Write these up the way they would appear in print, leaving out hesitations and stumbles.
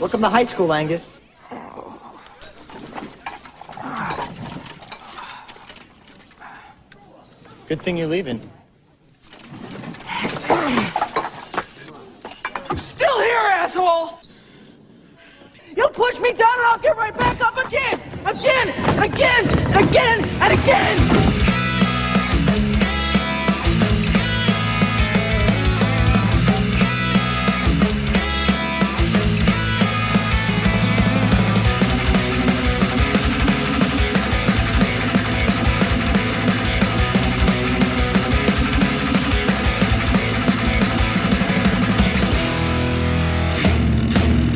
Welcome to high school, Angus. Good thing you're leaving. Still here, asshole! You push me down and I'll get right back up again! Again! And again! And again! And again!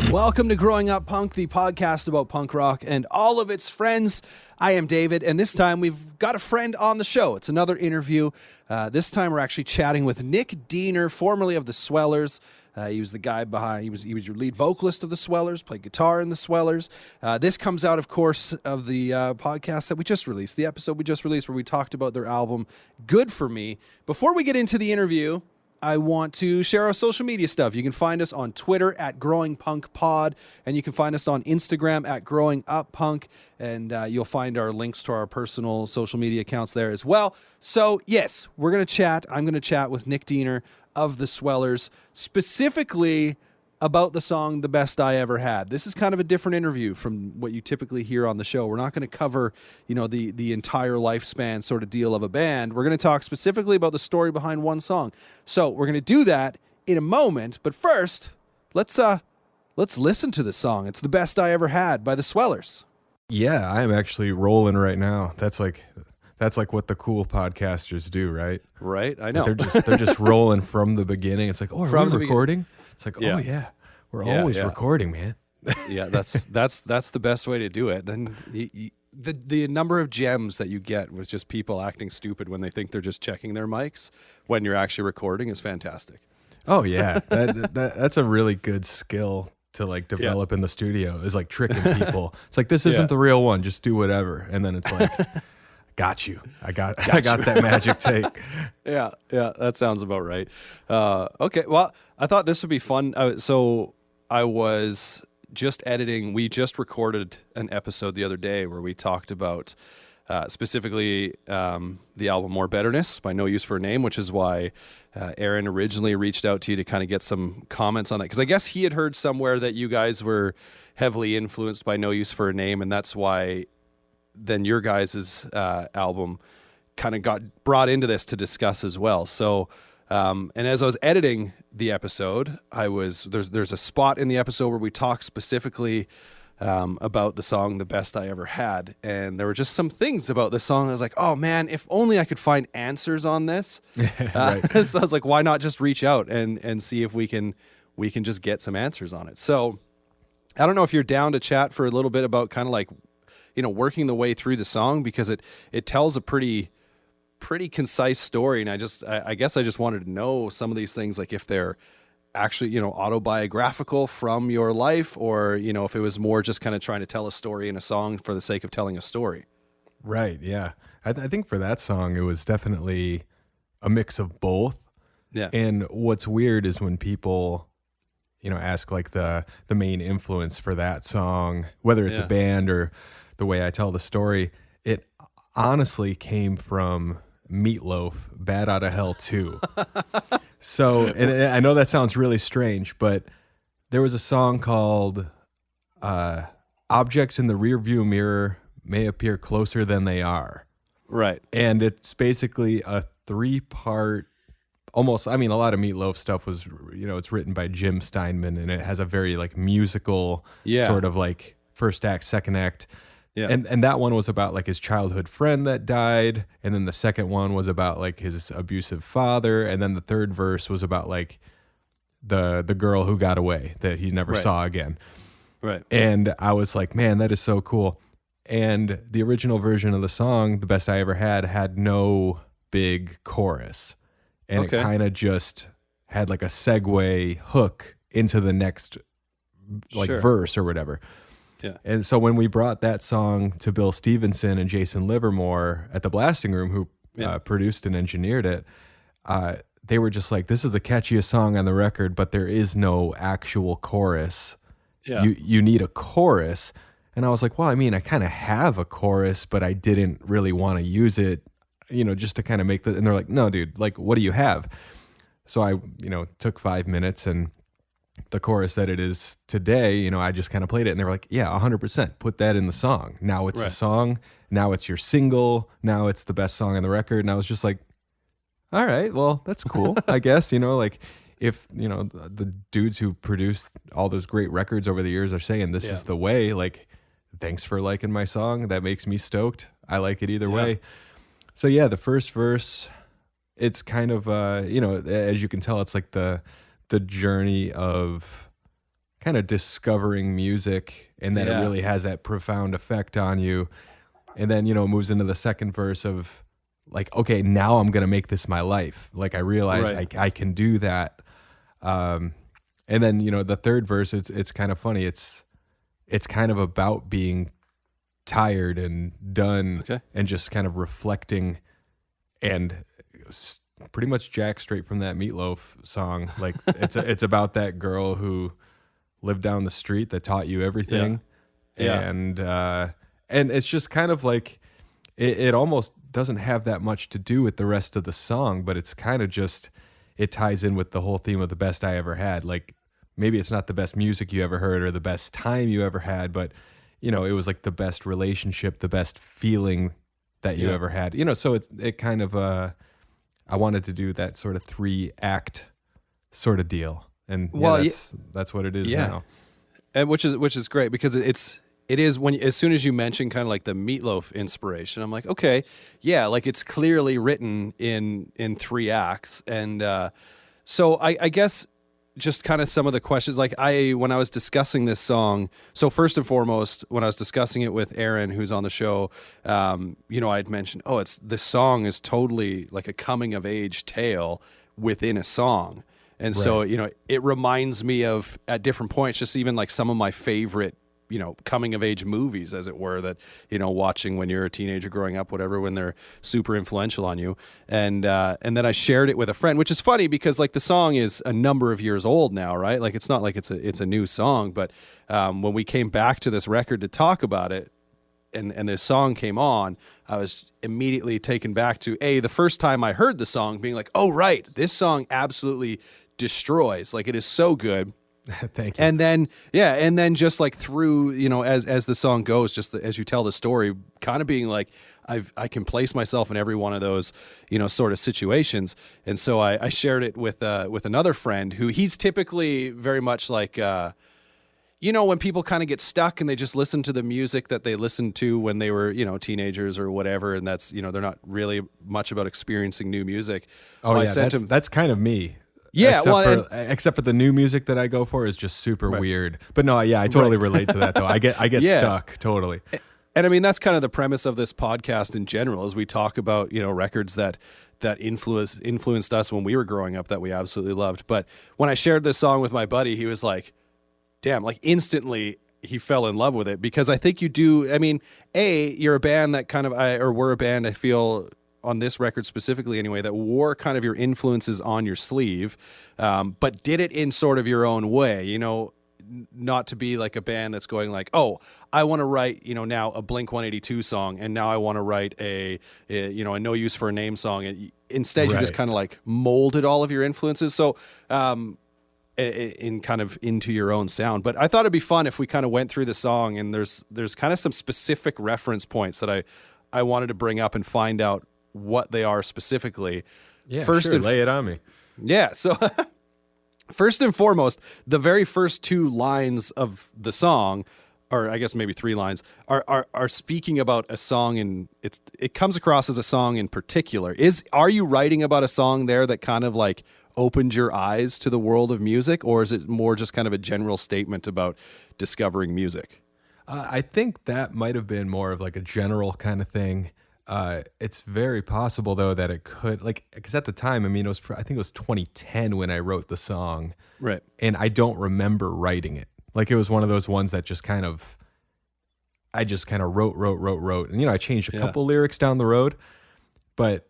Welcome to Growing Up Punk, the podcast about punk rock and all of its friends. I am David, and this time we've got a friend on the show. It's another interview. This time we're actually chatting with Nick Diener, formerly of the Swellers. He was the guy behind, he was your lead vocalist of the Swellers, played guitar in the Swellers. This comes out, of course, of the podcast that we just released, the episode we just released where we talked about their album, Good For Me. Before we get into the interview, I want to share our social media stuff. You can find us on Twitter at Growing Punk Pod, and you can find us on Instagram at Growing Up Punk, and you'll find our links to our personal social media accounts there as well. So, yes, we're going to chat. I'm going to chat with Nick Diener of the Swellers, specifically about the song The Best I Ever Had. This is kind of a different interview from what you typically hear on the show. We're not going to cover, the entire lifespan sort of deal of a band. We're going to talk specifically about the story behind one song. So we're going to do that in a moment, but first, let's listen to the song. It's The Best I Ever Had by the Swellers. Yeah, I am actually rolling right now. That's like what the cool podcasters do, right? Right, I know. They're just rolling from the beginning. It's like, oh, are we recording? It's like, Yeah. oh yeah, we're always recording, man. Yeah, that's the best way to do it. Then the number of gems that you get with just people acting stupid when they think they're just checking their mics when you're actually recording is fantastic. Oh yeah, that's a really good skill to like develop in the studio, is like tricking people. It's like, this isn't the real one, just do whatever, and then it's like, got you. I got that magic take. Yeah, that sounds about right. Okay, well, I thought this would be fun. So I was just editing. We just recorded an episode the other day where we talked about specifically the album More Betterness by No Use for a Name, which is why Aaron originally reached out to you to kind of get some comments on that. Because I guess he had heard somewhere that you guys were heavily influenced by No Use for a Name, and that's why then your guys' album kind of got brought into this to discuss as well. So, and as I was editing the episode, there's a spot in the episode where we talk specifically about the song The Best I Ever Had, and there were just some things about this song that I was like, oh man, if only I could find answers on this. Right. So I was like, why not just reach out and see if we can just get some answers on it. So I don't know if you're down to chat for a little bit about kind of like, working the way through the song, because it tells a pretty concise story. And I guess I just wanted to know some of these things, like if they're actually, autobiographical from your life, or, if it was more just kind of trying to tell a story in a song for the sake of telling a story. Right. Yeah. I think for that song, it was definitely a mix of both. Yeah. And what's weird is when people, ask like the main influence for that song, whether it's a band or the way I tell the story, it honestly came from Meatloaf, Bad Outta Hell 2. So, and I know that sounds really strange, but there was a song called Objects in the Rearview Mirror May Appear Closer Than They Are. Right. And it's basically a 3-part, almost, a lot of Meatloaf stuff was, it's written by Jim Steinman, and it has a very like musical sort of like first act, second act. Yeah. And that one was about like his childhood friend that died, and then the second one was about like his abusive father, and then the third verse was about like the girl who got away that he never saw again. Right. And I was like, man, that is so cool. And the original version of the song, The Best I Ever had no big chorus, and it kind of just had like a segue hook into the next like verse or whatever. Yeah. And so when we brought that song to Bill Stevenson and Jason Livermore at the Blasting Room, who produced and engineered it, they were just like, this is the catchiest song on the record, but there is no actual chorus. Yeah. you need a chorus. And I was like, well, I mean, I kind of have a chorus, but I didn't really want to use it, just to kind of make the, and they're like, no, dude, like, what do you have? So I, took 5 minutes, and the chorus that it is today, I just kind of played it, and they were like, yeah, 100%, put that in the song. Now it's a song. Now it's your single. Now it's the best song on the record. And I was just like, all right, well, that's cool, I guess, like if, the dudes who produced all those great records over the years are saying this is the way, like, thanks for liking my song. That makes me stoked. I like it either way. So yeah, the first verse, it's kind of, as you can tell, it's like the journey of kind of discovering music, and then it really has that profound effect on you. And then, it moves into the second verse of like, okay, now I'm going to make this my life. Like I realize I can do that. And then, the third verse, it's kind of funny. It's kind of about being tired and done and just kind of reflecting, and pretty much Jack straight from that Meatloaf song. Like it's about that girl who lived down the street that taught you everything. And it's just kind of like, it almost doesn't have that much to do with the rest of the song, but it's kind of just, it ties in with the whole theme of the best I ever had. Like maybe it's not the best music you ever heard or the best time you ever had, but it was like the best relationship, the best feeling that you ever had. So it kind of I wanted to do that sort of 3-act sort of deal. And that's what it is now. And which is great, because it is when, as soon as you mention kind of like the Meatloaf inspiration, I'm like, okay, yeah, like it's clearly written in 3 acts. And so I guess just kind of some of the questions, like when I was discussing this song, so first and foremost, when I was discussing it with Aaron, who's on the show, I'd mentioned, this song is totally like a coming of age tale within a song. And so, it reminds me of, at different points, just even like some of my favorite, coming of age movies, as it were, that, watching when you're a teenager growing up, whatever, when they're super influential on you. And then I shared it with a friend, which is funny because like the song is a number of years old now, right? Like it's not like it's a new song, but when we came back to this record to talk about it, and this song came on, I was immediately taken back to the first time I heard the song, being like, oh right, this song absolutely destroys. Like it is so good. Thank you. And then just like through, as the song goes, just as you tell the story, kind of being like, I can place myself in every one of those, sort of situations. And so I shared it with another friend who, he's typically very much like, when people kind of get stuck and they just listen to the music that they listened to when they were, teenagers or whatever. And that's, they're not really much about experiencing new music. Oh, yeah, that's kind of me. Yeah, except for the new music that I go for is just super weird. But no, yeah, I totally relate to that though. I get stuck totally. And I mean, that's kind of the premise of this podcast in general, as we talk about, records that influenced us when we were growing up that we absolutely loved. But when I shared this song with my buddy, he was like, damn, like instantly he fell in love with it, because I think you do. I mean, you're a band that kind of, we're a band, I feel, on this record specifically anyway, that wore kind of your influences on your sleeve, but did it in sort of your own way, not to be like a band that's going like, oh, I want to write, now a Blink-182 song, and now I want to write a No Use for a Name song. And instead you just kind of like molded all of your influences. So, in kind of into your own sound. But I thought it'd be fun if we kind of went through the song, and there's kind of some specific reference points that I wanted to bring up and find out what they are specifically. Yeah, sure. Lay it on me. Yeah. So first and foremost, the very first 2 lines of the song, or I guess maybe 3 lines, are speaking about a song, and it comes across as a song in particular. Are you writing about a song there that kind of like opened your eyes to the world of music, or is it more just kind of a general statement about discovering music? I think that might have been more of like a general kind of thing. It's very possible though that it could, like, because at the time, I mean, I think it was 2010 when I wrote the song, right? And I don't remember writing it. Like it was one of those ones that just kind of, I just kind of wrote, and I changed a couple lyrics down the road, but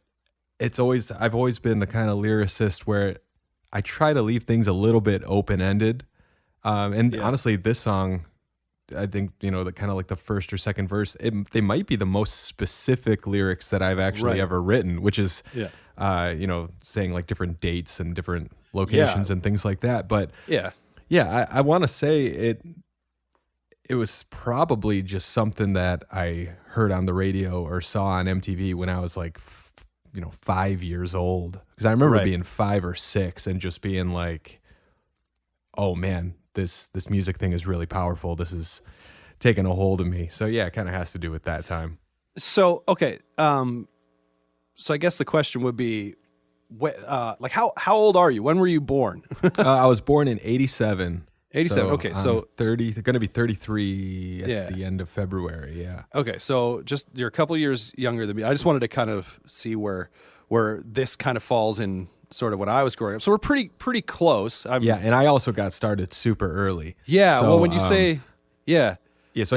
I've always been the kind of lyricist where I try to leave things a little bit open ended. And honestly, this song, I think, the kind of like the first or second verse, they might be the most specific lyrics that I've actually ever written, which is, saying like different dates and different locations and things like that. But I want to say it was probably just something that I heard on the radio or saw on MTV when I was like, 5 years old. Because I remember being 5 or 6 and just being like, oh man, this music thing is really powerful. This is taking a hold of me. So yeah, it kind of has to do with that time. So, okay. So I guess the question would be, like how old are you? When were you born? I was born in 87. 87. So okay. So 30, going to be 33 at the end of February. Yeah. Okay. So you're a couple years younger than me. I just wanted to kind of see where this kind of falls in sort of when I was growing up. So we're pretty close. And I also got started super early. Yeah. So, well, when you say, yeah. So,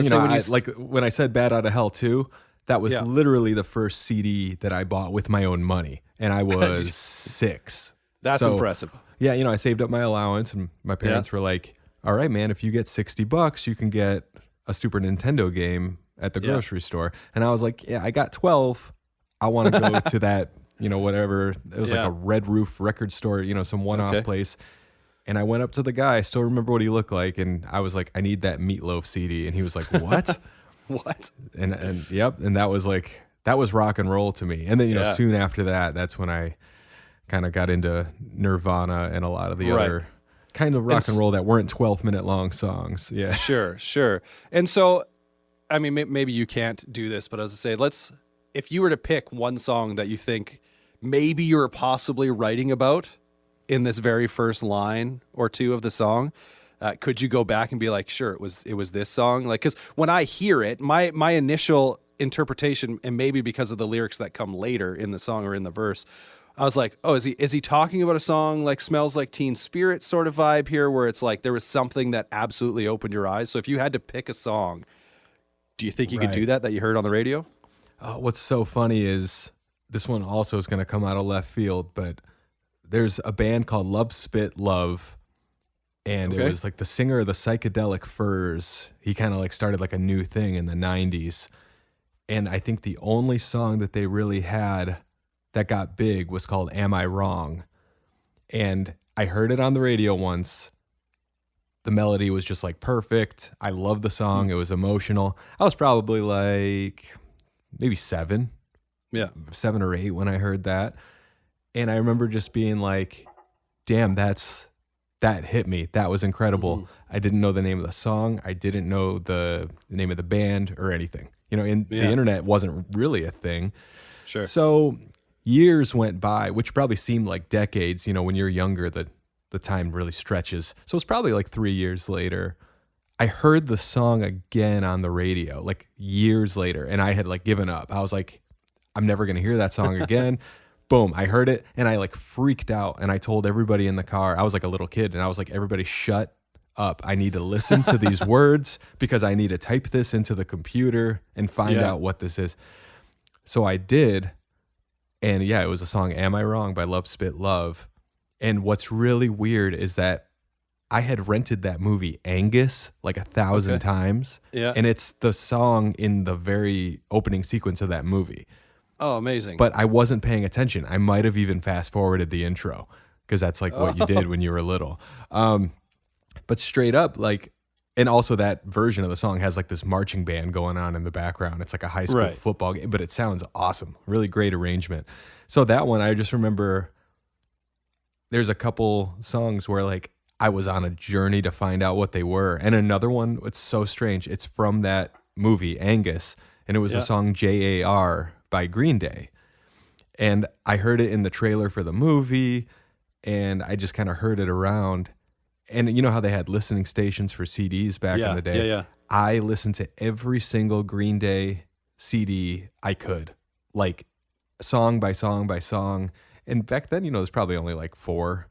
like when I said Bad Out of Hell 2, that was literally the first CD that I bought with my own money. And I was 6. That's impressive. Yeah. I saved up my allowance and my parents were like, all right, man, if you get $60, you can get a Super Nintendo game at the grocery store. And I was like, yeah, I got 12. I want to go to that, whatever. It was like a Red Roof record store, some one-off place. And I went up to the guy. I still remember what he looked like. And I was like, I need that Meatloaf CD. And he was like, what? What? And that was rock and roll to me. And then, soon after that, that's when I kind of got into Nirvana and a lot of the other kind of rock and roll that weren't 12-minute long songs. Yeah. Sure. And so, I mean, maybe you can't do this, but as I say, if you were to pick one song that you think maybe you were possibly writing about in this very first line or two of the song, could you go back and be like, sure, it was this song? Like, because when I hear it, my initial interpretation, and maybe because of the lyrics that come later in the song or in the verse, I was like, oh, is he talking about a song like Smells Like Teen Spirit sort of vibe here, where it's like there was something that absolutely opened your eyes? So if you had to pick a song, do you think you could do that you heard on the radio? What's so funny is this one also is going to come out of left field, but there's a band called Love Spit Love, and it was like the singer of the Psychedelic Furs. He kind of like started like a new thing in the 90s. And I think the only song that they really had that got big was called Am I Wrong? And I heard it on the radio once. The melody was just like perfect. I loved the song. It was emotional. I was probably like maybe 7 or 8 when I heard that. And I remember just being like, damn, that hit me. That was incredible. I didn't know the name of the song. I didn't know the name of the band or anything. The internet wasn't really a thing. Sure. So years went by, which probably seemed like decades. When you're younger, the time really stretches. So it's probably like 3 years later. I heard the song again on the radio, like years later, and I had like given up. I was like, I'm never going to hear that song again. Boom, I heard it, and I like freaked out, and I told everybody in the car. I was like a little kid, and I was like, everybody shut up. I need to listen to these words because I need to type this into the computer and find out what this is. So I did. And yeah, it was a song, Am I Wrong by Love Spit Love. And what's really weird is that I had rented that movie Angus like 1,000 times. Yeah. And it's the song in the very opening sequence of that movie. Oh, amazing. But I wasn't paying attention. I might have even fast forwarded the intro because that's like what you did when you were little. But straight up, like, and also that version of the song has like this marching band going on in the background. It's like a high school football game, but it sounds awesome. Really great arrangement. So that one, I just remember there's a couple songs where like I was on a journey to find out what they were. And another one, it's so strange. It's from that movie, Angus, and it was the song JAR by Green Day. And I heard it in the trailer for the movie, and I just kind of heard it around. And you know how they had listening stations for CDs back in the day? Yeah. I listened to every single Green Day CD I could, like song by song by song. And back then, there's probably only like 4,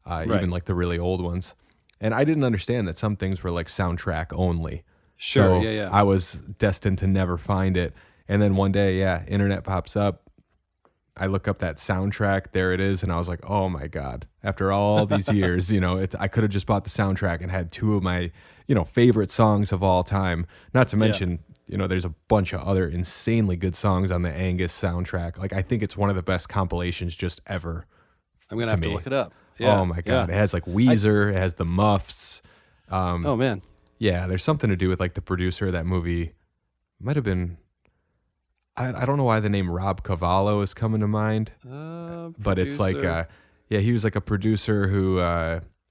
even like the really old ones. And I didn't understand that some things were like soundtrack only. Sure, so I was destined to never find it. And then one day, internet pops up. I look up that soundtrack, there it is, and I was like, oh my God, after all these years, I could have just bought the soundtrack and had two of my, favorite songs of all time. Not to mention, there's a bunch of other insanely good songs on the Angus soundtrack. Like, I think it's one of the best compilations just ever. I'm going to have to look it up. Yeah. Oh my God. It has like Weezer, it has the Muffs. Oh man. Yeah, there's something to do with like the producer of that movie. Might have been, I don't know why the name Rob Cavallo is coming to mind, but it's like, he was like a producer who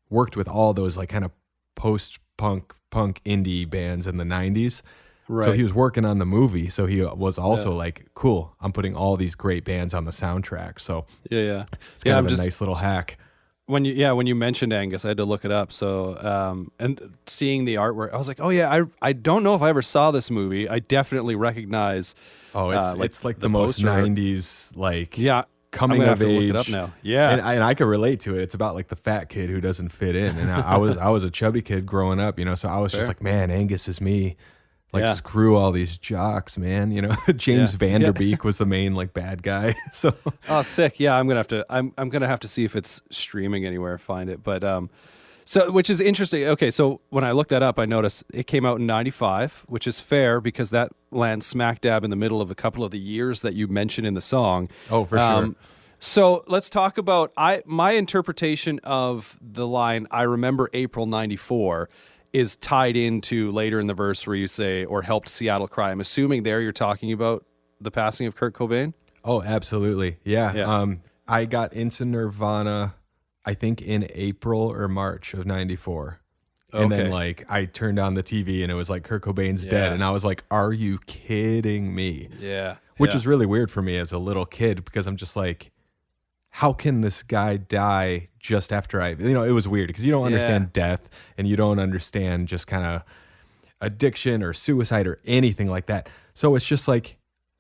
worked with all those like kind of post-punk, punk indie bands in the 90s. Right. So he was working on the movie. So he was also like, cool, I'm putting all these great bands on the soundtrack. So it's kind of a nice little hack. When you mentioned Angus, I had to look it up. So, and seeing the artwork, I was like, oh yeah, I don't know if I ever saw this movie. I definitely recognize. Oh, it's like the most poster. 90s, like I'm coming gonna of have to age. look it up now. Yeah, and I can relate to it. It's about like the fat kid who doesn't fit in, and I was a chubby kid growing up, so I was just like, man, Angus is me. Like, screw all these jocks, man. James Vanderbeek was the main like bad guy. So sick. Yeah, I'm gonna have to see if it's streaming anywhere, find it. But so which is interesting. Okay, so when I looked that up, I noticed it came out in '95, which is fair because that lands smack dab in the middle of a couple of the years that you mentioned in the song. Oh, for sure. So let's talk about my interpretation of the line. I remember April '94. Is tied into later in the verse where you say, or helped Seattle cry. I'm assuming there you're talking about the passing of Kurt Cobain? Oh, absolutely. Yeah. I got into Nirvana, I think in April or March of 94. And then like I turned on the TV and it was like Kurt Cobain's dead. And I was like, are you kidding me? Yeah. Which was really weird for me as a little kid because I'm just like, how can this guy die just after it was weird because you don't understand death and you don't understand just kind of addiction or suicide or anything like that. So it's just like,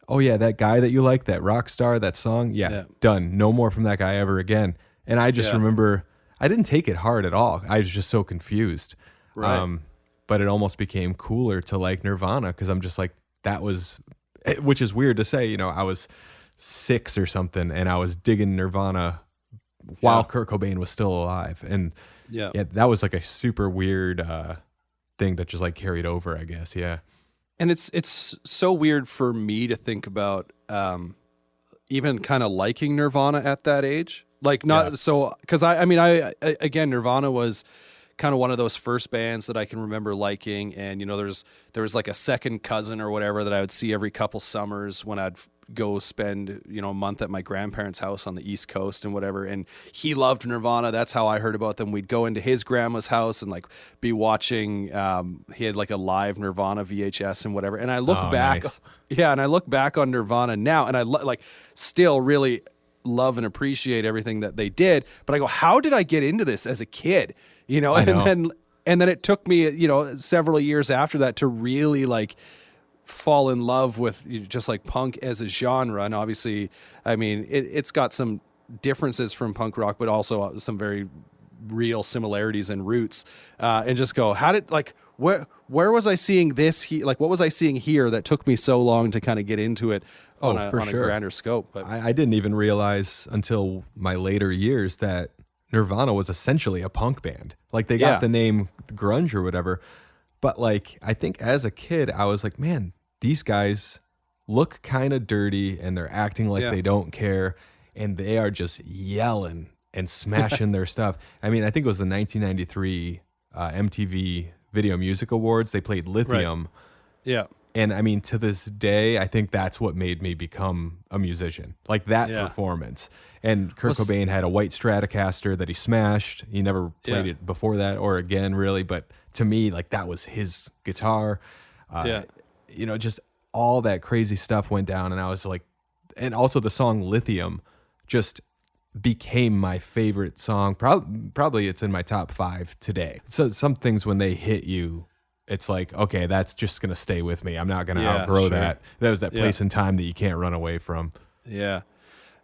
oh yeah, that guy that you like, that rock star, that song, done. No more from that guy ever again. And I just remember I didn't take it hard at all. I was just so confused. Right. But it almost became cooler to like Nirvana because I'm just like, that was, which is weird to say, I was 6 or something and I was digging Nirvana while Kurt Cobain was still alive. And that was like a super weird thing that just like carried over, I guess. Yeah. And it's so weird for me to think about even kind of liking Nirvana at that age. Like because I again, Nirvana was kind of one of those first bands that I can remember liking. And, there was like a second cousin or whatever that I would see every couple summers when I'd go spend, a month at my grandparents' house on the East Coast and whatever. And he loved Nirvana. That's how I heard about them. We'd go into his grandma's house and like be watching, he had like a live Nirvana VHS and whatever. And I look back. Nice. Yeah. And I look back on Nirvana now and I still really love and appreciate everything that they did. But I go, how did I get into this as a kid? And then it took me, several years after that to really like fall in love with just like punk as a genre. And obviously, I mean, it's got some differences from punk rock, but also some very real similarities and roots. And just go, how did where was I seeing this? What was I seeing here that took me so long to kind of get into it on a grander scope? But I didn't even realize until my later years that Nirvana was essentially a punk band. Like they got the name grunge or whatever. But like, I think as a kid, I was like, man, these guys look kind of dirty and they're acting like they don't care. And they are just yelling and smashing their stuff. I mean, I think it was the 1993 MTV Video Music Awards. They played Lithium. Right. Yeah. And I mean, to this day, I think that's what made me become a musician. Like that performance. And Kurt Cobain had a white Stratocaster that he smashed. He never played it before that or again, really. But to me, like that was his guitar. Just all that crazy stuff went down. And I was like, and also the song Lithium just became my favorite song. Probably it's in my top 5 today. So some things when they hit you, it's like, okay, that's just going to stay with me. I'm not going to outgrow that. That was that place and time that you can't run away from. Yeah.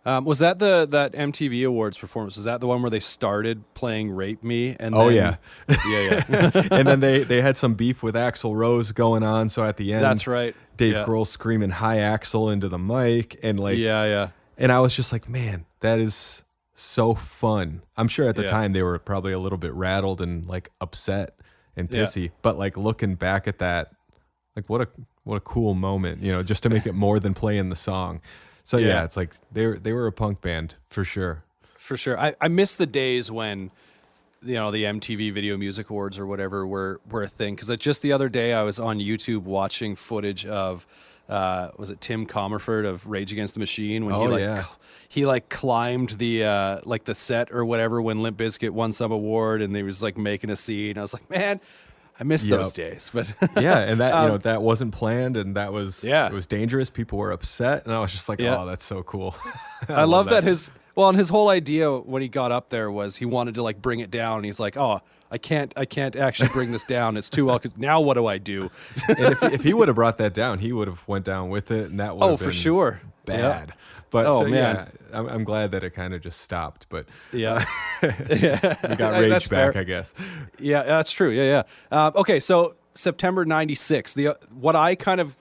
Was that that MTV Awards performance? Was that the one where they started playing "Rape Me"? And yeah. And then they had some beef with Axl Rose going on. So at the end, that's right. Dave Grohl screaming "Hi Axl" into the mic, and like, and And I was just like, man, that is so fun. I'm sure at the time they were probably a little bit rattled and like upset and pissy, but like looking back at that, like what a cool moment, just to make it more than playing the song. So yeah, it's like they were a punk band for sure. For sure. I miss the days when, the MTV Video Music Awards or whatever were a thing. Because just the other day I was on YouTube watching footage of, was it Tim Comerford of Rage Against the Machine when he climbed the the set or whatever when Limp Bizkit won some award and they was like making a scene. I was like, man, I miss those days. But yeah, and that that wasn't planned and that was it was dangerous. People were upset and I was just like, oh, that's so cool. I love that and his whole idea when he got up there was he wanted to like bring it down. And he's like, oh, I can't actually bring this down. It's too well. Now what do I do? And if he would have brought that down, he would have went down with it, and that would have been for sure bad. Yeah. But man, I'm glad that it kind of just stopped. But we got rage back, fair. I guess. Yeah, that's true. Yeah. Okay, so September '96. What I kind of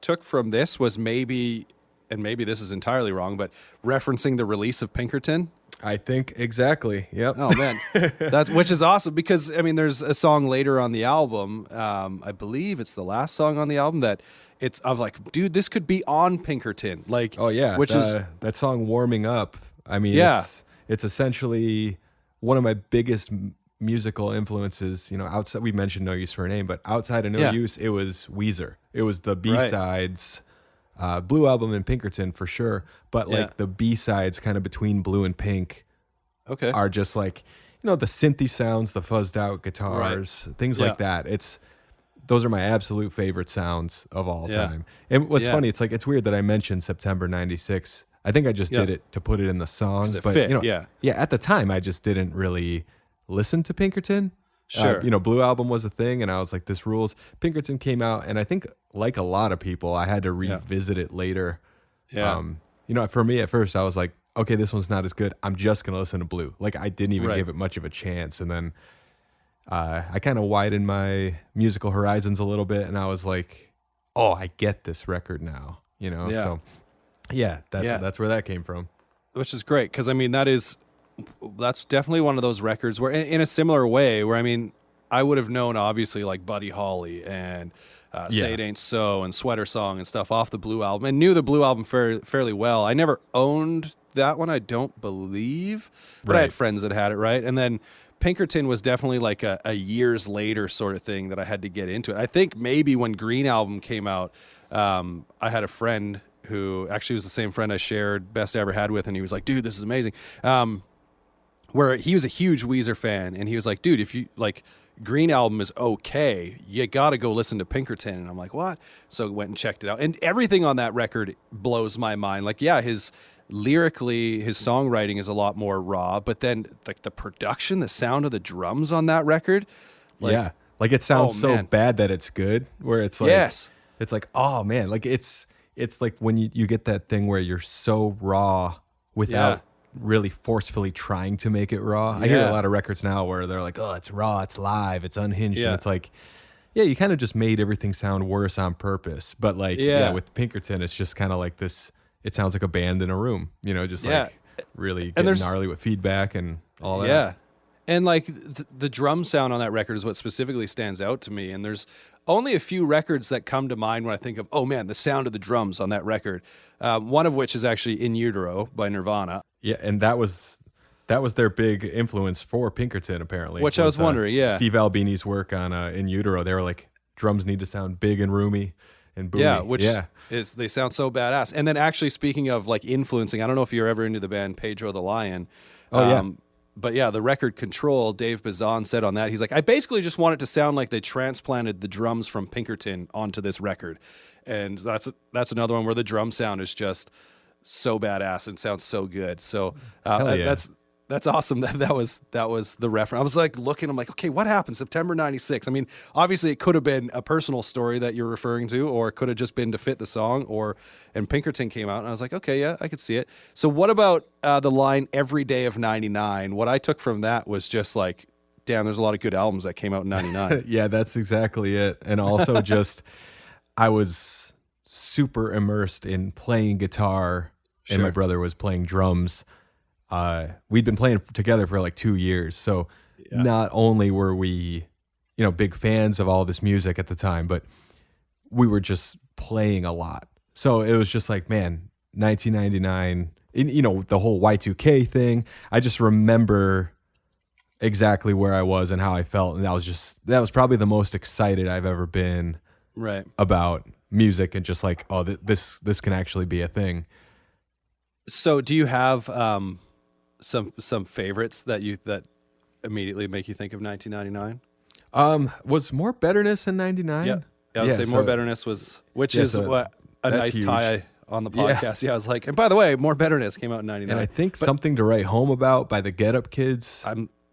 took from this was maybe this is entirely wrong, but referencing the release of Pinkerton. I think exactly. Yep. Oh man, which is awesome because there's a song later on the album. I believe it's the last song on the album that I'm like, dude, this could be on Pinkerton. Like, oh yeah, which is that song "Warming Up." I mean, it's essentially one of my biggest musical influences. Outside we mentioned No Use for a Name, but outside of No Use, it was Weezer. It was the B-sides. Blue Album and Pinkerton for sure, but like the B-sides kind of between Blue and Pink are just like, the synthy sounds, the fuzzed out guitars, things like that. Those are my absolute favorite sounds of all time. And what's funny, it's like, it's weird that I mentioned September 96. I think I just did it to put it in the song, but at the time I just didn't really listen to Pinkerton. Sure. Blue Album was a thing, and I was like, this rules. Pinkerton came out, and I think, like a lot of people, I had to revisit it later. Yeah. For me, at first, I was like, okay, this one's not as good. I'm just going to listen to Blue. Like, I didn't even give it much of a chance. And then I kind of widened my musical horizons a little bit, and I was like, oh, I get this record now. So, that's where that came from. Which is great, because, that's definitely one of those records where in a similar way where I would have known obviously like Buddy Holly and Say It Ain't So and Sweater Song and stuff off the Blue Album and knew the Blue Album fairly well. I never owned that one, I don't believe, but I had friends that had it, right? And then Pinkerton was definitely like a years later sort of thing that I had to get into it. I think maybe when Green Album came out, I had a friend who actually was the same friend I shared Best I Ever Had with, and he was like, dude, this is amazing. Where he was a huge Weezer fan, and he was like, dude, if you like Green Album is okay, you got to go listen to Pinkerton. And I'm like, what? So went and checked it out, and everything on that record blows my mind. Like, his lyrically, his songwriting is a lot more raw, but then like the production, the sound of the drums on that record, like it sounds so bad that it's good. Where it's like, it's like, oh man, like it's like when you get that thing where you're so raw without really forcefully trying to make it raw. I hear a lot of records now where they're like, oh, it's raw, it's live, it's unhinged. And it's like, you kind of just made everything sound worse on purpose. But like, with Pinkerton, it's just kind of like this, it sounds like a band in a room, just like really getting gnarly with feedback and all that. Yeah. And like the drum sound on that record is what specifically stands out to me. And there's only a few records that come to mind when I think of, oh man, the sound of the drums on that record. One of which is actually In Utero by Nirvana. Yeah, and that was their big influence for Pinkerton, apparently. Which I was wondering, Steve Albini's work on In Utero, they were like, drums need to sound big and roomy and boomy. Yeah, which is, they sound so badass. And then actually, speaking of like influencing, I don't know if you're ever into the band Pedro the Lion. But the record Control, Dave Bazan said on that, he's like, I basically just want it to sound like they transplanted the drums from Pinkerton onto this record. And that's another one where the drum sound is just so badass and sounds so good. So that's awesome. That was the reference. I was like looking, I'm like, okay, what happened? September 96. Obviously it could have been a personal story that you're referring to, or it could have just been to fit the song, and Pinkerton came out and I was like, okay, yeah, I could see it. So what about the line Every Day of 99? What I took from that was just like, damn, there's a lot of good albums that came out in 99. Yeah, that's exactly it. And also just, I was super immersed in playing guitar and my Sure. brother was playing drums. We'd been playing together for like 2 years. So not only were we, big fans of all this music at the time, but we were just playing a lot. So it was just like, man, 1999, the whole Y2K thing. I just remember exactly where I was and how I felt. And that was probably the most excited I've ever been Right. about music, and just like, oh, this can actually be a thing. So do you have some favorites that immediately make you think of 1999? Was More Betterness in 99? Yeah. I would say More Betterness was, which is what a that's nice huge. tie on the podcast. Yeah. I was like, and by the way, More Betterness came out in 99. And I think Something to Write Home About by the Get Up Kids.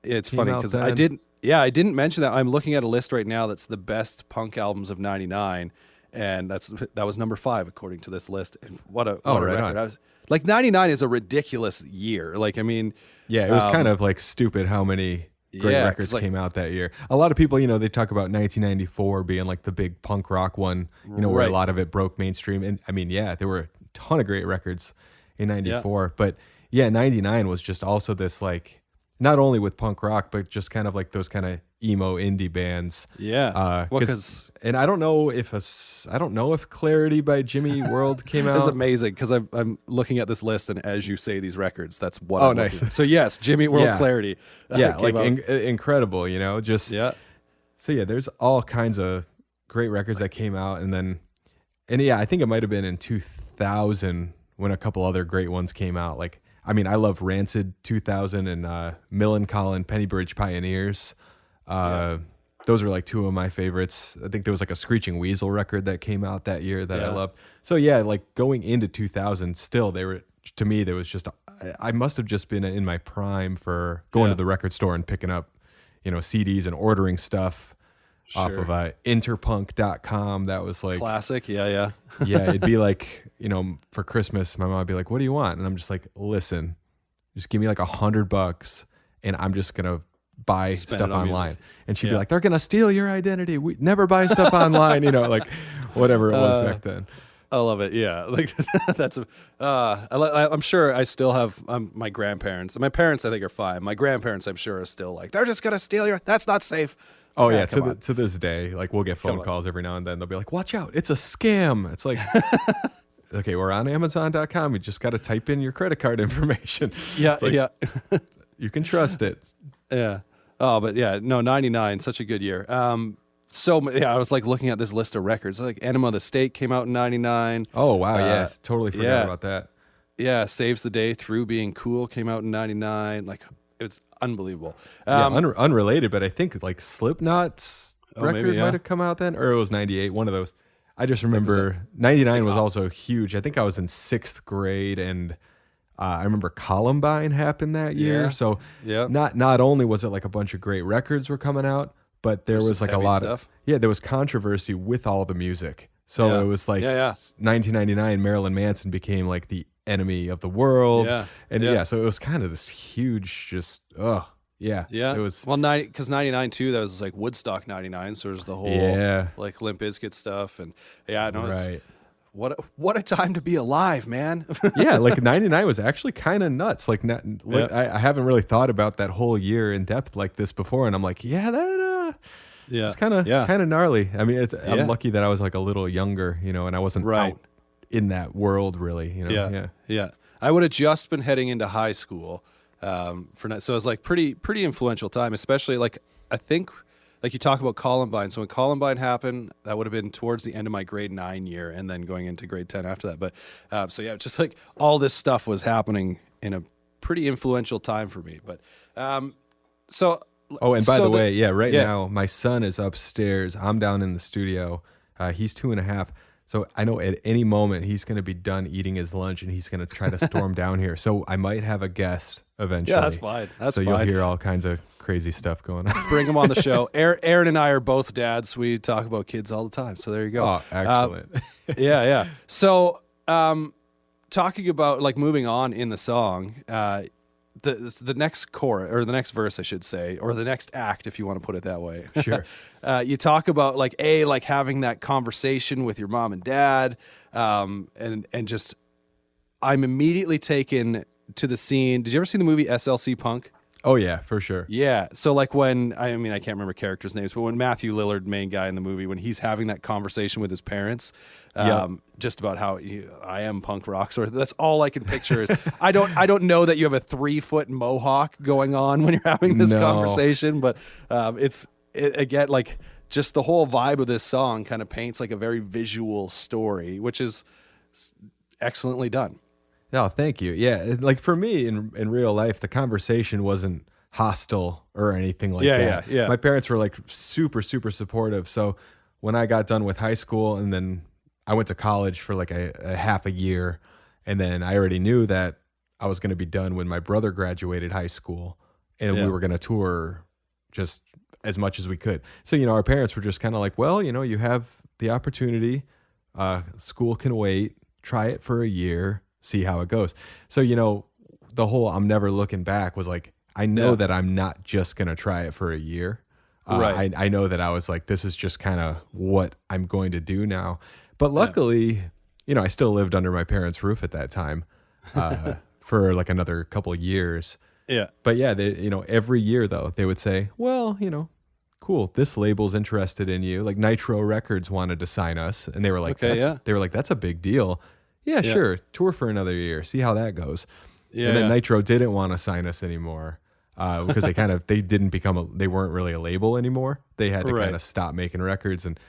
It's came funny out because then. I didn't mention that. I'm looking at a list right now that's the best punk albums of 99, and that was number 5 according to this list. And what a right record. on. 99 is a ridiculous year. Like, I mean, Yeah, it was kind of like stupid how many great Yeah, 'cause, records like- came out that year. A lot of people, they talk about 1994 being like the big punk rock one, where Right. a lot of it broke mainstream. And I mean, yeah, there were a ton of great records in 94. But yeah, 99 was just also this like, not only with punk rock, but just kind of like those kind of emo indie bands. yeah. Well, because And I don't know if Clarity by Jimmy World came out. it's amazing because I'm looking at this list, and as you say these records, that's what. Oh, I'm nice. looking at. So yes, Jimmy World Yeah. Clarity. Yeah, came like out. incredible, just Yeah. So yeah, there's all kinds of great records that came out, and yeah, I think it might have been in 2000 when a couple other great ones came out. Like, I mean, I love Rancid 2000 and Millencolin Pennybridge Pioneers. Those are like two of my favorites. I think there was like a Screeching Weasel record that came out that year that I loved. So yeah, like going into 2000, still to me there was just I must have just been in my prime for going to the record store and picking up, CDs and ordering stuff off of interpunk.com. That was like Classic. Yeah. yeah, it'd be like, for Christmas, my mom would be like, "What do you want?" And I'm just like, "Listen, just give me like $100 and I'm just going to buy Spend stuff it on online." music. And she'd be like, "They're going to steal your identity. We never buy stuff online," like whatever it was back then. I love it. Yeah, like that's. I'm sure I still have my grandparents. My parents, I think, are fine. My grandparents, I'm sure, are still like, they're just gonna steal your. That's not safe. Oh yeah, come on. to this day, like we'll get phone calls every now and then. They'll be like, "Watch out, it's a scam." It's like, okay, we're on Amazon.com. You just got to type in your credit card information. Yeah, It's like, yeah, you can trust it. yeah. Oh, but yeah, no, 99, such a good year. I was like looking at this list of records. Like Enema of the State came out in 99. Oh wow, yes, totally forgot yeah. about that. Yeah, Saves the Day Through Being Cool came out in 99. Like, it's unbelievable. Yeah, unrelated, but I think like Slipknot's record maybe, yeah. might have come out then, or it was 98, one of those. I just remember 99 was also huge. I think I was in 6th grade, and I remember Columbine happened that year. Yeah. So Yeah. not only was it like a bunch of great records were coming out, but there was some like a heavy lot stuff. there was controversy with all the music. So Yeah. it was like Yeah. 1999, Marilyn Manson became like the enemy of the world. Yeah. And Yeah. so it was kind of this huge, just, yeah. Yeah, It was, well, because 99 too. That was like Woodstock 99. So there's the whole Yeah. like Limp Bizkit stuff, and yeah, no, it's, right. what a time to be alive, man. Yeah, like 99 was actually kind of nuts. Like, I haven't really thought about that whole year in depth like this before, and I'm like, yeah, that Yeah, it's kind of gnarly. I mean, I'm lucky that I was like a little younger, and I wasn't Right. out in that world really. Yeah. I would have just been heading into high school so it was like pretty influential time, especially like I think like you talk about Columbine. So when Columbine happened, that would have been towards the end of my grade 9 year, and then going into grade 10 after that. But so yeah, just like all this stuff was happening in a pretty influential time for me. But so. Oh, and by so the way, right now my son is upstairs. I'm down in the studio. He's 2.5. So I know at any moment he's going to be done eating his lunch and he's going to try to storm down here. So I might have a guest eventually. Yeah, that's fine. So you'll hear all kinds of crazy stuff going on. Bring him on the show. Aaron and I are both dads. We talk about kids all the time. So there you go. Oh, excellent. Yeah. So, talking about like moving on in the song, the next chorus, or the next verse, I should say, or the next act, if you want to put it that way. Sure. You talk about like having that conversation with your mom and dad, and just I'm immediately taken to the scene. Did you ever see the movie SLC Punk? Oh yeah, for sure. Yeah. So like when, I can't remember characters' names, but when Matthew Lillard, main guy in the movie, when he's having that conversation with his parents, just about how I am punk rock, sort of, that's all I can picture is, I don't know that you have a 3-foot mohawk going on when you're having this conversation, but again, like just the whole vibe of this song kind of paints like a very visual story, which is excellently done. No, thank you. Yeah, like for me in real life, the conversation wasn't hostile or anything like that. Yeah. My parents were like super, super supportive. So when I got done with high school and then I went to college for like a half a year, and then I already knew that I was going to be done when my brother graduated high school, and we were going to tour just as much as we could. So, our parents were just kind of like, well, you have the opportunity. School can wait. Try it for a year. See how it goes. So, the whole I'm never looking back was like, I know that I'm not just going to try it for a year. Right. I know that I was like, this is just kind of what I'm going to do now. But luckily, I still lived under my parents' roof at that time for like another couple of years. Yeah. But yeah, they, every year though, they would say, well, cool, this label's interested in you. Like Nitro Records wanted to sign us, and they were like, they were like, that's a big deal. Yeah, sure. Tour for another year. See how that goes. Yeah, and then Nitro didn't want to sign us anymore because they weren't really a label anymore. They had to kind of stop making records. And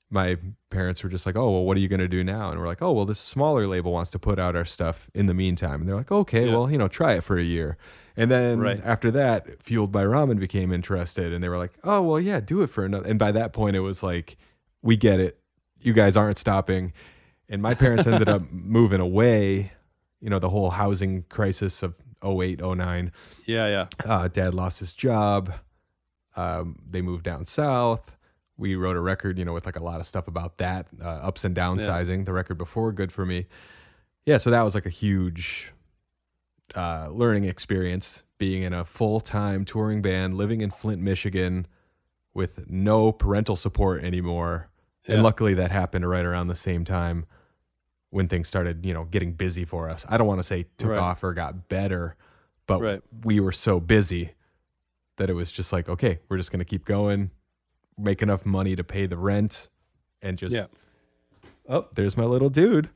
my parents were just like, oh, well, what are you going to do now? And we're like, oh, well, this smaller label wants to put out our stuff in the meantime. And they're like, okay, well, try it for a year. And then after that, Fueled by Ramen became interested. And they were like, oh, well, yeah, do it for another. And by that point, it was like, we get it. You guys aren't stopping. And my parents ended up moving away, the whole housing crisis of 08, 09. Yeah. Dad lost his job. They moved down south. We wrote a record, with like a lot of stuff about that, ups and downsizing. The record before, Good For Me. Yeah, so that was like a huge learning experience, being in a full-time touring band, living in Flint, Michigan, with no parental support anymore. And luckily that happened right around the same time when things started, getting busy for us. I don't want to say took off or got better, but we were so busy that it was just like, okay, we're just going to keep going, make enough money to pay the rent, and just, oh, there's my little dude.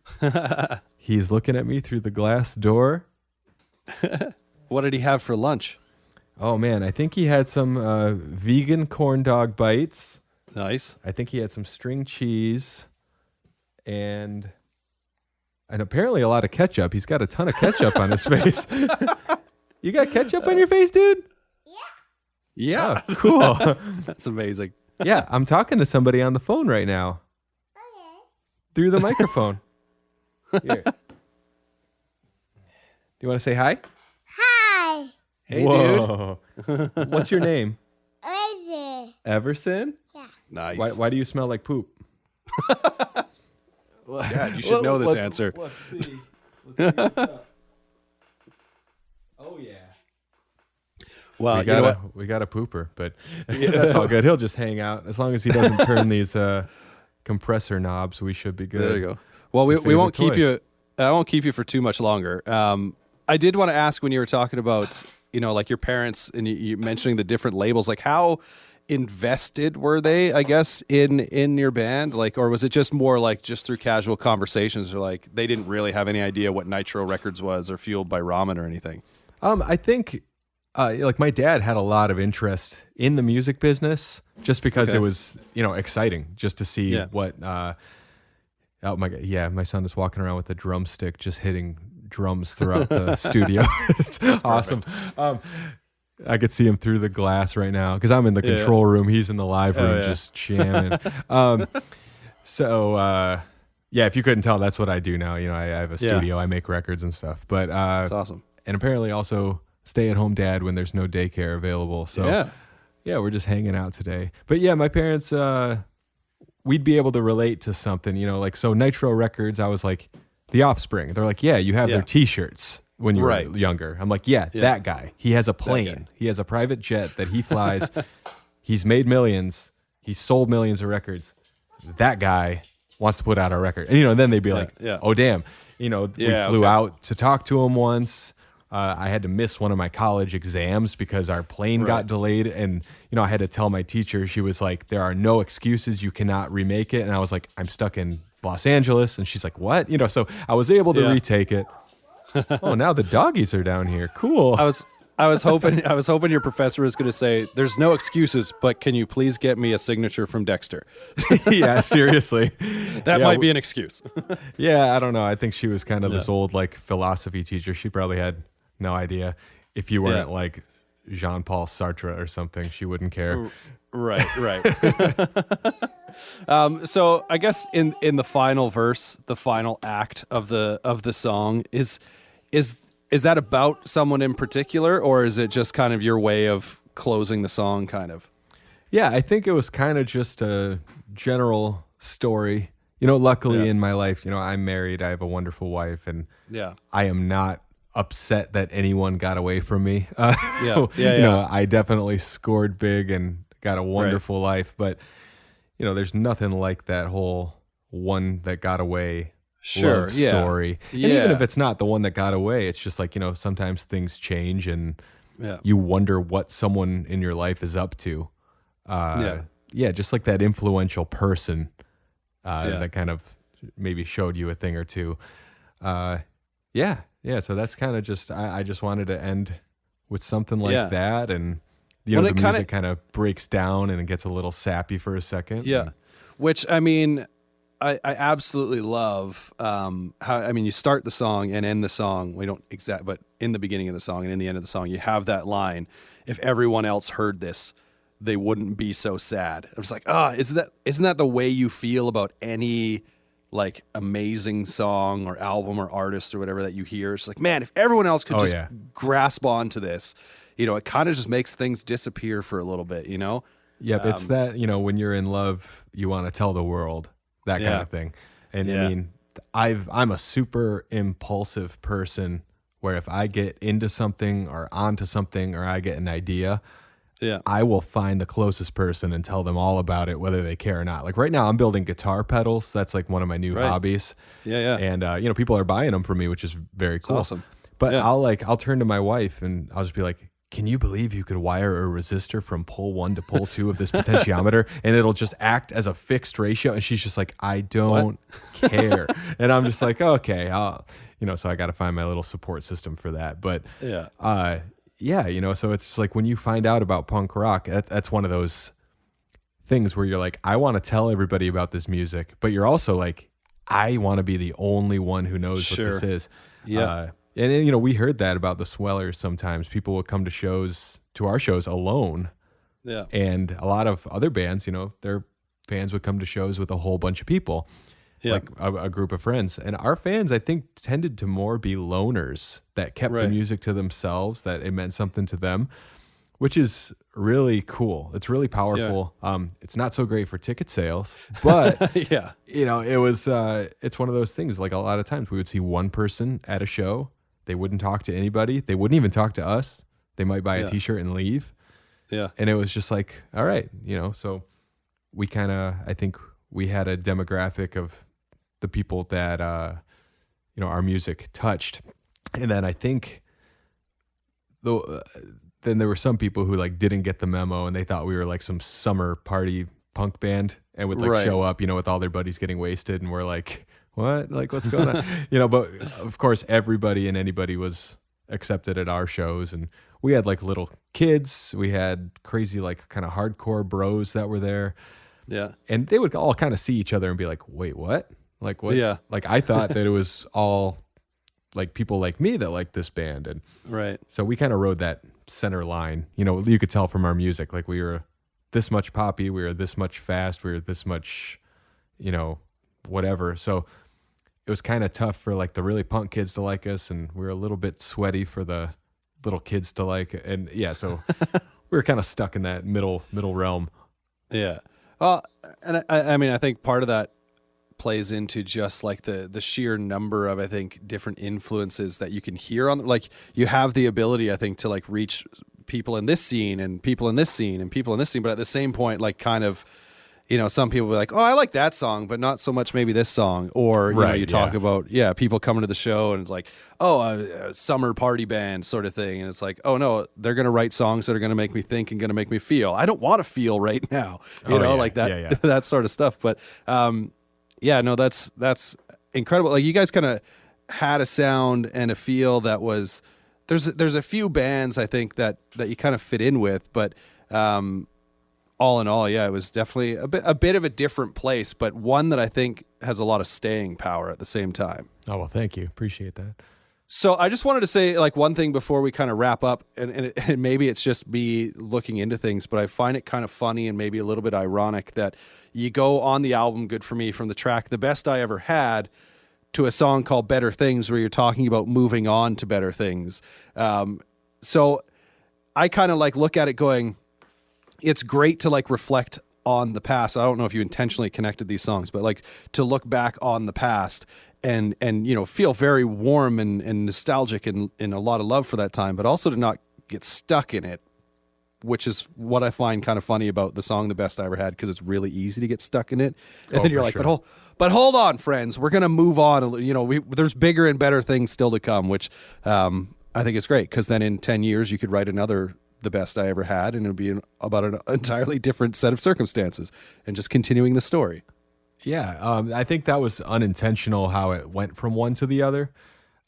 He's looking at me through the glass door. What did he have for lunch? Oh, man, I think he had some vegan corn dog bites. Nice. I think he had some string cheese and apparently a lot of ketchup. He's got a ton of ketchup on his face. You got ketchup on your face, dude? Yeah. Oh, cool. That's amazing. Yeah, I'm talking to somebody on the phone right now. Okay. Through the microphone. Here. Do you want to say hi? Hi. Hey, Whoa. Dude. What's your name? Everson. Everson? Yeah. Nice. Why do you smell like poop? Dad, you should know this answer. Let's see. Let's see oh, yeah. Well, we got a pooper, but that's all good. He'll just hang out. As long as he doesn't turn these compressor knobs, we should be good. There you go. Well, we won't keep you. I won't keep you for too much longer. I did want to ask, when you were talking about, like your parents and you mentioning the different labels, like how invested were they, I guess, in your band? Like, or was it just more like just through casual conversations, or like they didn't really have any idea what Nitro Records was or Fueled by Ramen or anything? I think like my dad had a lot of interest in the music business just because it was, exciting just to see what, oh my God. Yeah. My son is walking around with a drumstick, just hitting drums throughout the studio. It's awesome. I could see him through the glass right now because I'm in the control room. He's in the live room just jamming. If you couldn't tell, that's what I do now. I have a studio. I make records and stuff. But that's awesome. And apparently also stay-at-home dad when there's no daycare available. So we're just hanging out today. But yeah, my parents, we'd be able to relate to something. Like, so Nitro Records, I was like, The Offspring. They're like, you have their T-shirts when you were younger. I'm like, that guy. He has a plane. He has a private jet that he flies. He's made millions. He's sold millions of records. That guy, wants to put out our record. And then they'd be like, yeah. oh damn, we flew out to talk to him once. I had to miss one of my college exams because our plane got delayed, and I had to tell my teacher. She was like, there are no excuses, you cannot remake it. And I was like, I'm stuck in Los Angeles. And she's like, what? So I was able to retake it. Oh, now the doggies are down here. Cool. I was hoping your professor was going to say, there's no excuses, but can you please get me a signature from Dexter? Yeah, seriously. That might be an excuse. Yeah, I don't know. I think she was kind of this old philosophy teacher. She probably had no idea. If you weren't like Jean-Paul Sartre or something, she wouldn't care. Right. So I guess in the final verse, the final act of the song is that about someone in particular, or is it just kind of your way of closing the song kind of? Yeah, I think it was kind of just a general story. Luckily in my life, I'm married, I have a wonderful wife, and I am not upset that anyone got away from me. I definitely scored big and got a wonderful life, but there's nothing like that whole one that got away love story. And even if it's not the one that got away, it's just like, sometimes things change and you wonder what someone in your life is up to. Just like that influential person that kind of maybe showed you a thing or two. So that's kind of just, I just wanted to end with something like that. And, the music kind of breaks down and it gets a little sappy for a second. Yeah. Which, I mean, I absolutely love how, you start the song and end the song. We don't but in the beginning of the song and in the end of the song, you have that line, if everyone else heard this, they wouldn't be so sad. I was like, isn't that the way you feel about any like amazing song or album or artist or whatever that you hear? It's like, man, if everyone else could grasp onto this, it kind of just makes things disappear for a little bit, Yep, it's that, when you're in love, you want to tell the world, that kind of thing. And I'm a super impulsive person where if I get into something or onto something or I get an idea, I will find the closest person and tell them all about it, whether they care or not. Like right now I'm building guitar pedals. That's like one of my new hobbies. And, people are buying them for me, which is very cool. Awesome. But I'll turn to my wife and I'll just be like, can you believe you could wire a resistor from pole 1 to pole 2 of this potentiometer and it'll just act as a fixed ratio? And she's just like, I don't care. And I'm just like, okay, so I got to find my little support system for that. But so it's just like when you find out about punk rock, that's one of those things where you're like, I want to tell everybody about this music, but you're also like, I want to be the only one who knows what this is. Yeah. And we heard that about the Swellers sometimes. People would come to our shows alone. Yeah. And a lot of other bands, their fans would come to shows with a whole bunch of people, like a group of friends. And our fans, I think, tended to more be loners that kept the music to themselves, that it meant something to them, which is really cool. It's really powerful. It's not so great for ticket sales, but it was, it's one of those things. Like a lot of times we would see one person at a show. They wouldn't talk to anybody. They wouldn't even talk to us. They might buy a t-shirt and leave. Yeah. And it was just like, all right, so we kind of, I think we had a demographic of the people that, our music touched. And then I think then there were some people who like didn't get the memo and they thought we were like some summer party punk band and would like show up, with all their buddies getting wasted. And we're like, what? Like, what's going on? But of course, everybody and anybody was accepted at our shows. And we had like little kids. We had crazy, like kind of hardcore bros that were there. Yeah. And they would all kind of see each other and be like, wait, what? Like, what? Yeah. Like, I thought that it was all like people like me that liked this band. And so we kind of rode that center line. You could tell from our music, like we were this much poppy, we were this much fast, we were this much, whatever. So it was kind of tough for like the really punk kids to like us, and we were a little bit sweaty for the little kids to like. And so we were kind of stuck in that middle realm. Yeah. Well, and I think part of that plays into just like the sheer number of, I think, different influences that you can hear on, like you have the ability, I think, to like reach people in this scene and people in this scene and people in this scene, but at the same point, like kind of, some people will be like, oh, I like that song, but not so much maybe this song. Or, you talk about, people coming to the show and it's like, oh, a summer party band sort of thing. And it's like, oh, no, they're going to write songs that are going to make me think and going to make me feel. I don't want to feel right now, like that, that sort of stuff. But, that's incredible. Like, you guys kind of had a sound and a feel that was, there's a few bands I think that you kind of fit in with, but, all in all, it was definitely a bit of a different place, but one that I think has a lot of staying power at the same time. Oh, well, thank you. Appreciate that. So I just wanted to say like one thing before we kind of wrap up, and maybe it's just me looking into things, but I find it kind of funny and maybe a little bit ironic that you go on the album Good For Me from the track The Best I Ever Had to a song called Better Things where you're talking about moving on to better things. So I kind of like look at it going, it's great to like reflect on the past. I don't know if you intentionally connected these songs, but like to look back on the past and feel very warm and nostalgic and a lot of love for that time, but also to not get stuck in it, which is what I find kind of funny about the song The Best I Ever Had, because it's really easy to get stuck in it. And then you're like, sure. but hold on, friends, we're going to move on. There's bigger and better things still to come, which I think is great, because then in 10 years you could write another The Best I Ever Had, and it would be about an entirely different set of circumstances and just continuing the story. Yeah, I think that was unintentional how it went from one to the other.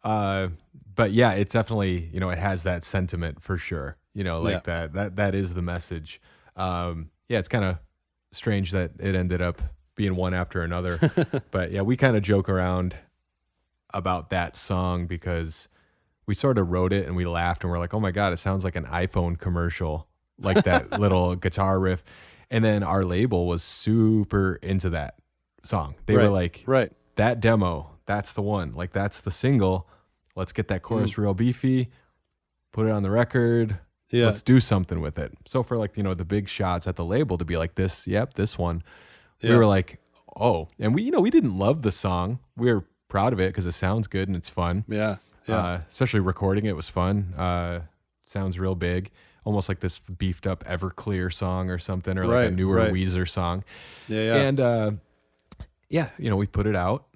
But yeah, it's definitely, it has that sentiment for sure. That is the message. It's kind of strange that it ended up being one after another. But yeah, we kind of joke around about that song because we sort of wrote it and we laughed and we're like, oh my God, it sounds like an iPhone commercial, like that little guitar riff. And then our label was super into that song. They were like, right, that demo, that's the one. Like, that's the single. Let's get that chorus real beefy, put it on the record. Yeah. Let's do something with it. So for like, the big shots at the label to be like this, this one, we were like, oh, and we didn't love the song. We were proud of it because it sounds good and it's fun. Yeah. Yeah. Especially recording it was fun. Sounds real big, almost like this beefed up Everclear song or something, or like a newer Weezer song. Yeah. And we put it out,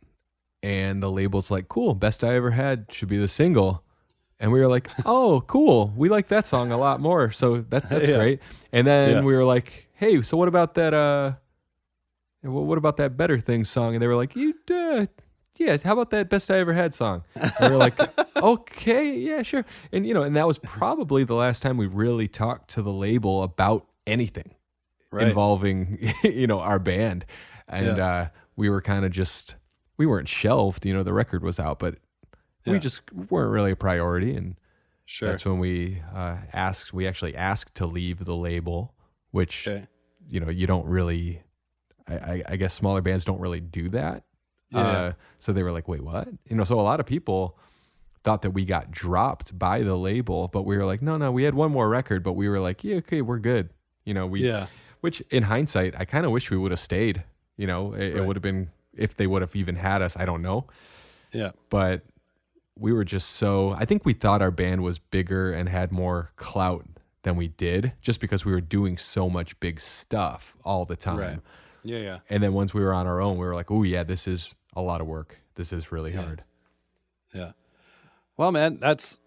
and the label's like, "Cool, Best I Ever Had should be the single," and we were like, "Oh, cool, we like that song a lot more, so that's great." And then we were like, "Hey, so what about that? What about that Better Things song?" And they were like, "Yeah, how about that Best I Ever Had song?" And we were like, okay, yeah, sure. And, and that was probably the last time we really talked to the label about anything involving, our band. And we were kind of we weren't shelved, the record was out, but we just weren't really a priority. And that's when we actually asked to leave the label, which, you don't really, I guess smaller bands don't really do that. So they were like, wait, what? So a lot of people thought that we got dropped by the label, but we were like, no, we had one more record, but we were like, yeah, okay, we're good. Which in hindsight, I kind of wish we would have stayed, it would have been, if they would have even had us, I don't know. Yeah. But we were just I think we thought our band was bigger and had more clout than we did, just because we were doing so much big stuff all the time. Right. Yeah. And then once we were on our own, we were like, oh yeah, this is a lot of work. This is really hard. Yeah. Well, man, that's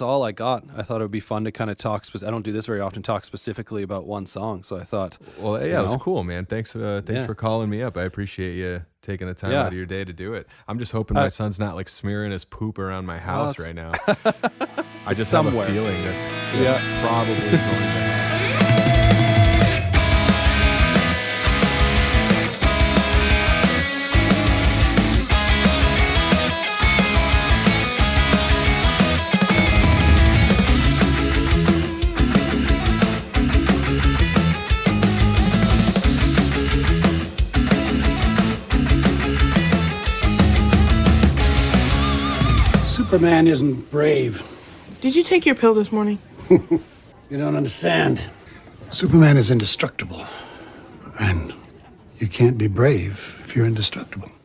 all I got. I thought it would be fun to kind of talk. I don't do this very often, talk specifically about one song. So I thought, well, yeah, it was cool, man. Thanks for calling me up. I appreciate you taking the time out of your day to do it. I'm just hoping my son's not like smearing his poop around my house right now. I just have a feeling that's probably going to happen. Superman isn't brave. Did you take your pill this morning? You don't understand. Superman is indestructible. And you can't be brave if you're indestructible.